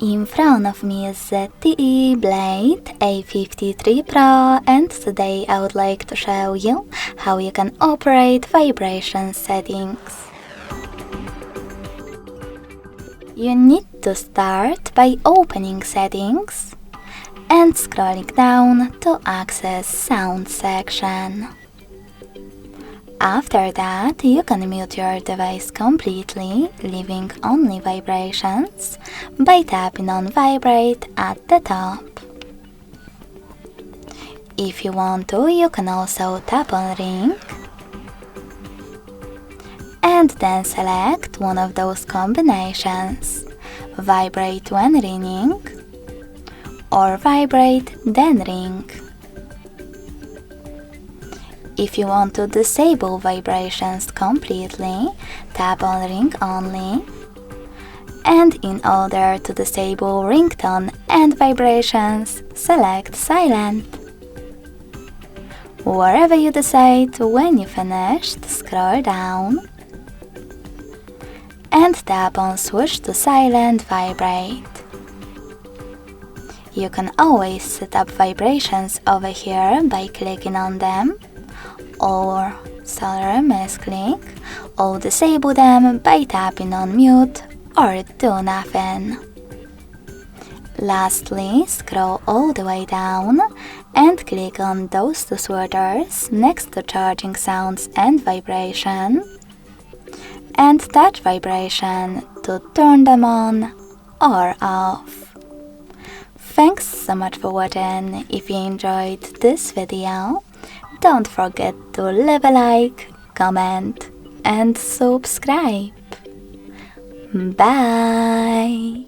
In front of me is ZTE Blade A53 Pro, and today I would like to show you how you can operate vibration settings. You need to start by opening settings and scrolling down to access sound section. After that, you can mute your device completely, leaving only vibrations, by tapping on Vibrate at the top. If you want to, you can also tap on Ring, and then select one of those combinations, Vibrate when ringing, or Vibrate then ring. If you want to disable vibrations completely, tap on Ring only, and in order to disable ringtone and vibrations, select Silent. Wherever you decide, when you finished, scroll down and tap on Switch to Silent Vibrate. You can always set up vibrations over here by clicking on them, or misclick, or disable them by tapping on Mute or Do Nothing. Lastly, scroll all the way down and click on those two switchers next to Charging Sounds and Vibration, and touch Vibration to turn them on or off. Thanks so much for watching. If you enjoyed this video, don't forget to leave a like, comment and subscribe. Bye!